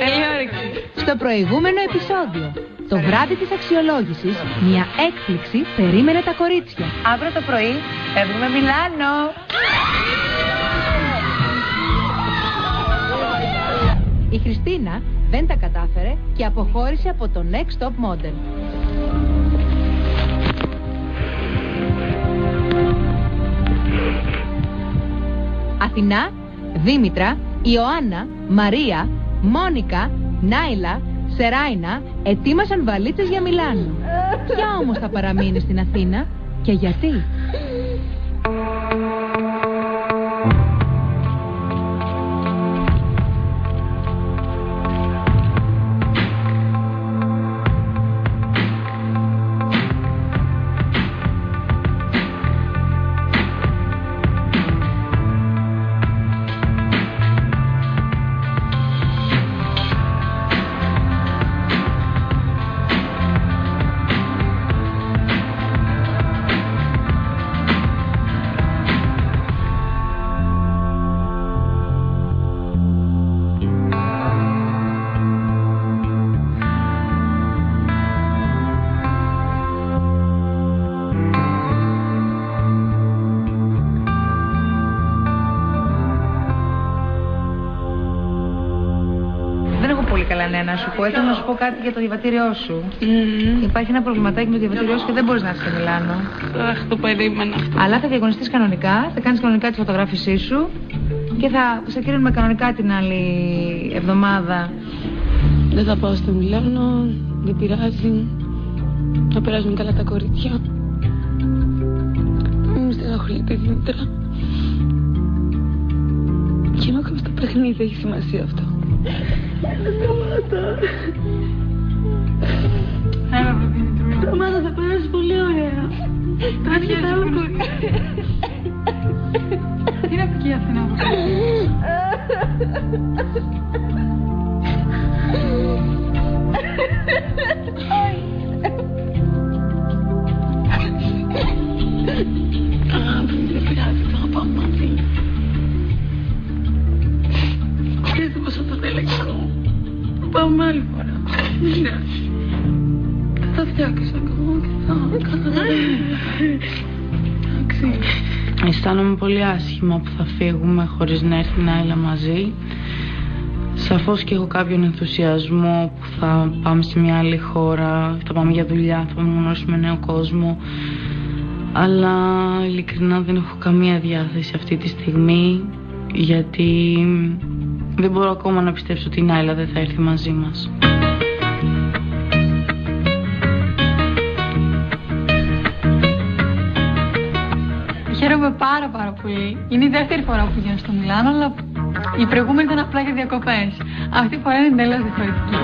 Καλή όρεξη. Στο προηγούμενο επεισόδιο, το βράδυ της αξιολόγησης, μια έκπληξη περίμενε τα κορίτσια. Αύριο το πρωί φεύγουμε Μιλάνο. Η Χριστίνα δεν τα κατάφερε και αποχώρησε από το Next Top Model. Αθηνά, Δήμητρα, Ιωάννα, Μαρία, Μόνικα, Νάιλα, Σεράινα ετοίμασαν βαλίτσες για Μιλάνο. Ποια όμως θα παραμείνει στην Αθήνα και γιατί? Να σου πω, ήθελα να σου πω κάτι για το διαβατήριό σου. Υπάρχει ένα προβληματάκι με το διαβατήριό σου και δεν μπορείς να έρθεις στο Μιλάνο. Αχ, το περίμενα αυτό. Αλλά θα διαγωνιστείς κανονικά, θα κάνεις κανονικά τη φωτογράφησή σου και θα σε κρίνουμε κανονικά την άλλη εβδομάδα. Δεν θα πάω στο Μιλάνο, δεν πειράζει. Να περάσουν καλά τα κορίτσια. Μην στεναχωρείτε, Δήμητρα. Και ενώ κάνω στο παιχνίδι, έχει σημασία αυτό. Έλα, Δήμητρα. Σταμάτα, θα περάσει πολύ ωραία. Τώρα και τα άλλα κορίτσια. Τι να πει και η Αθηνά από δεν πειράζει, θα πάω μαζί. Ξέρετε πόσο το έλεγχο. Πάμε άλλη φορά. Δεν πειράζει. Θα φτιάξω ακόμα και θα κάνω. Εντάξει. Αισθάνομαι πολύ άσχημα που θα φύγουμε χωρίς να έρθει η Νάιλα μαζί. Σαφώς και έχω κάποιον ενθουσιασμό που θα πάμε σε μια άλλη χώρα, θα πάμε για δουλειά, θα πάμε να γνωρίσουμε νέο κόσμο. Αλλά ειλικρινά δεν έχω καμία διάθεση αυτή τη στιγμή, γιατί δεν μπορώ ακόμα να πιστέψω ότι η Νάιλα δεν θα έρθει μαζί μας. Χαίρομαι πάρα πολύ. Είναι η δεύτερη φορά που πηγαίνω στο Μιλάνο, αλλά η προηγούμενη ήταν απλά για διακοπές. Αυτή η φορά είναι εντελώς διαφορετική.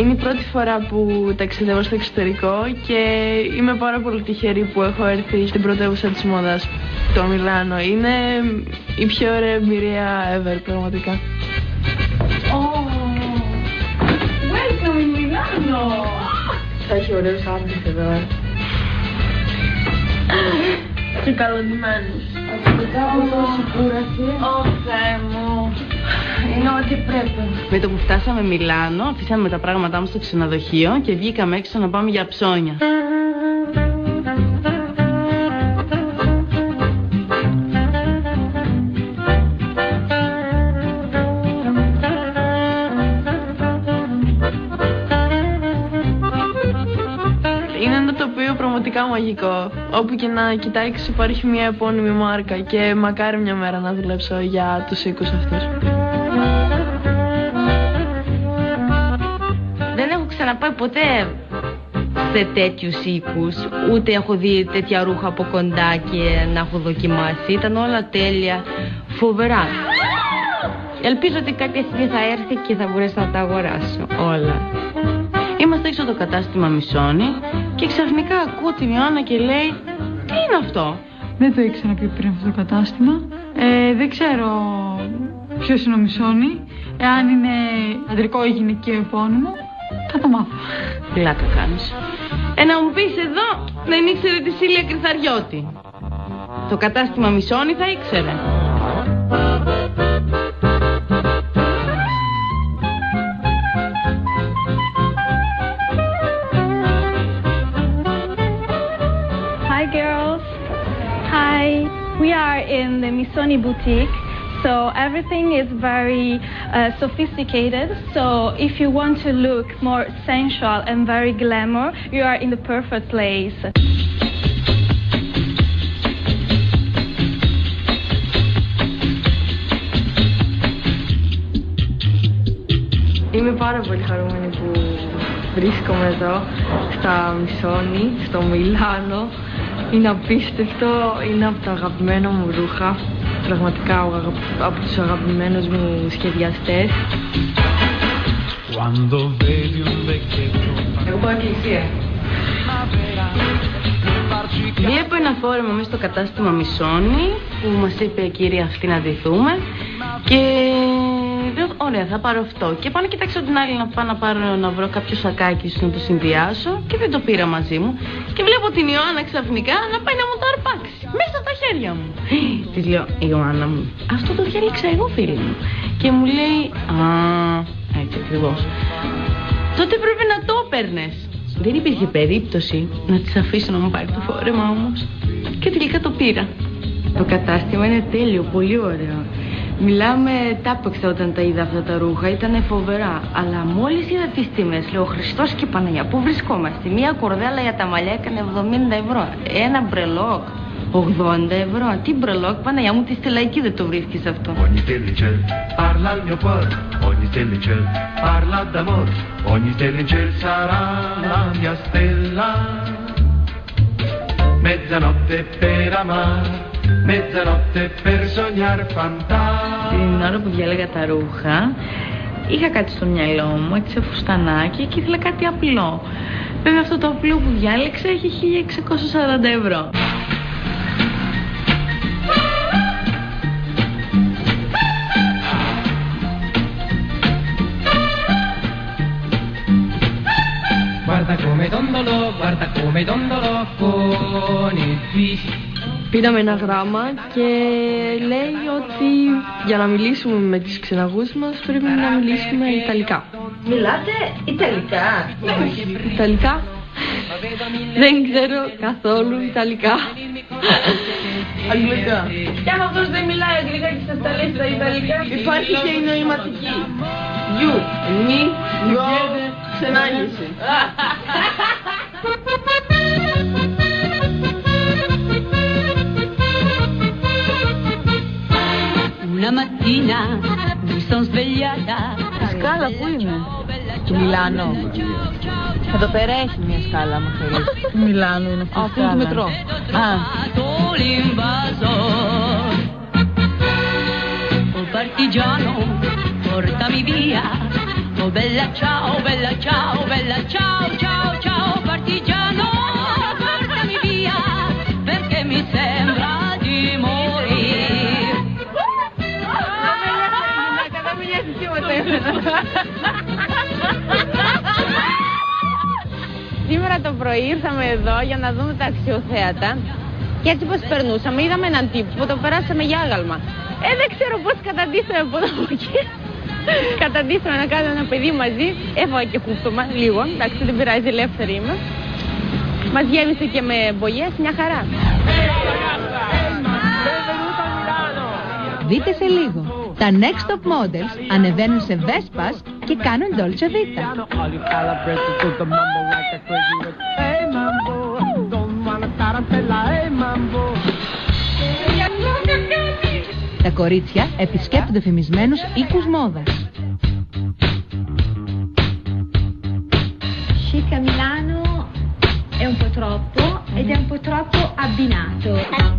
Είναι η πρώτη φορά που ταξιδεύω στο εξωτερικό και είμαι πάρα πολύ τυχερή που έχω έρθει στην πρωτεύουσα της μόδας, το Μιλάνο. Είναι η πιο ωραία εμπειρία ever, πραγματικά. Welcome in Milano! Θα έχει ωραίους άντρες εδώ. Και καλοντημένους. Μετά από τόση κούραση. Θεέ μου. Είναι ό,τι πρέπει. Με το που φτάσαμε Μιλάνο, αφήσαμε τα πράγματά μας στο ξενοδοχείο και βγήκαμε έξω να πάμε για ψώνια. Είναι ένα τοπίο πραγματικά μαγικό. Όπου και να κοιτάξεις υπάρχει μια επώνυμη μάρκα και μακάρι μια μέρα να δουλέψω για τους οίκους αυτούς. Δεν έχω ξαναπάει ποτέ σε τέτοιους οίκους, ούτε έχω δει τέτοια ρούχα από κοντά και να έχω δοκιμάσει. Ήταν όλα τέλεια, φοβερά. Ελπίζω ότι κάποια στιγμή θα έρθει και θα μπορέσω να τα αγοράσω όλα. Είμαστε έξω από το κατάστημα Μισόνι και ξαφνικά ακούω την Ιωάννα και λέει «Τι είναι αυτό?» Δεν το ήξερα ποιο πήρε αυτό το κατάστημα. Δεν ξέρω ποιος είναι ο Μισόνι. Εάν είναι αντρικό ή γυναικείο επώνυμο, θα το μάθω. Πλάκα κάνεις. Να μου πεις εδώ δεν ήξερε τη Σίλια Κρυθαριώτη. Το κατάστημα Μισόνι θα ήξερε. Hi girls. Hi. We are in the Missoni boutique. So everything is very sophisticated. So if you want to look more sensual and very glamour, you are in the perfect place. Είμαι πάρα πολύ χαρούμενη που βρίσκομαι εδώ στα Μισόνι, στο Μιλάνο. Είναι απίστευτο, είναι από τα αγαπημένα μου ρούχα. Πραγματικά από τους αγαπημένους μου σχεδιαστές. Εγώ πάω εκκλησία. Βλέπω ένα φόρεμα μέσα στο κατάστημα Μισόνι που μας είπε η κυρία αυτή να ντυθούμε και λέω ωραία θα πάρω αυτό και πάω να κοιτάξω την άλλη να πάω να βρω κάποιο σακάκι να το συνδυάσω και δεν το πήρα μαζί μου και βλέπω την Ιωάννα ξαφνικά να πάει να μου το αρπάξει μέσα στα χέρια μου. Της λέω Ιωάννα μου αυτό το διάλεξα εγώ φίλη μου και μου λέει α έτσι ακριβώς τότε πρέπει να το έπαιρνες. Δεν υπήρχε περίπτωση να της αφήσω να μου πάρει το φόρεμα όμως και τελικά το πήρα. Το κατάστημα είναι τέλειο, πολύ ωραίο. Μιλάμε, τάπεξα όταν τα είδα αυτά τα ρούχα, ήταν φοβερά. Αλλά μόλις είδα τις τιμές, λέω Χριστός και Παναγιά, πού βρισκόμαστε? Μία κορδέλα για τα μαλλιά έκανε 70 ευρώ. Ένα μπρελόκ 80 ευρώ. Τι μπρελόκ, Παναγιά μου, τη στη Λαϊκή δεν το βρίσκεις αυτό. Ogni stella parla al mio cuore, ogni stella parla d'amor, ogni stella sarà la mia stella. Mezzanotte per amare, mezzanotte per sognare fantasmi. Την ώρα που διάλεγα τα ρούχα, είχα κάτι στο μυαλό μου, έτσι σε φουστανάκι και ήθελα κάτι απλό. Βέβαια αυτό το απλό που διάλεξα έχει 1640 ευρώ. Πήραμε ένα γράμμα και λέει ότι για να μιλήσουμε με τις ξεναγούς μας πρέπει να μιλήσουμε Ιταλικά. Μιλάτε Ιταλικά? Ιταλικά? Δεν ξέρω καθόλου Ιταλικά. Αγγλικά. Και αν αυτός δεν μιλάει αγγλικά και σας τα λέει στα Ιταλικά, υπάρχει και η νοηματική. You, me, together, ξενάγηση. Una mattina mi son svegliata. Σκάλα πού είναι? Του Μιλάνο. Θα το περάσει μια σκάλα άμα θέλεις. Του Μιλάνου είναι αυτή η σκάλα. Του μετρό. Oh partigiano, portami via. Oh bella ciao, bella ciao, bella ciao, ciao, ciao. Partigiano, portami via, perché mi sembra di morire. Σήμερα το πρωί ήρθαμε εδώ για να δούμε τα αξιοθέατα και έτσι πως περνούσαμε είδαμε έναν τύπο που το περάσαμε για άγαλμα. Δεν ξέρω πώς καταντήσαμε από εδώ από εκεί. Καταντήσαμε να κάνουμε ένα παιδί μαζί. Έφαγα και χούφτωμα λίγο, εντάξει δεν πειράζει, ελεύθερη είμαι. Μας γέμισε και με μπογιές, μια χαρά. Δείτε σε λίγο. Τα Next Top Models ανεβαίνουν σε Vespas και κάνουν Dolce Vita. Τα κορίτσια επισκέπτονται φημισμένους οίκους μόδας. Chic a Milano combinato.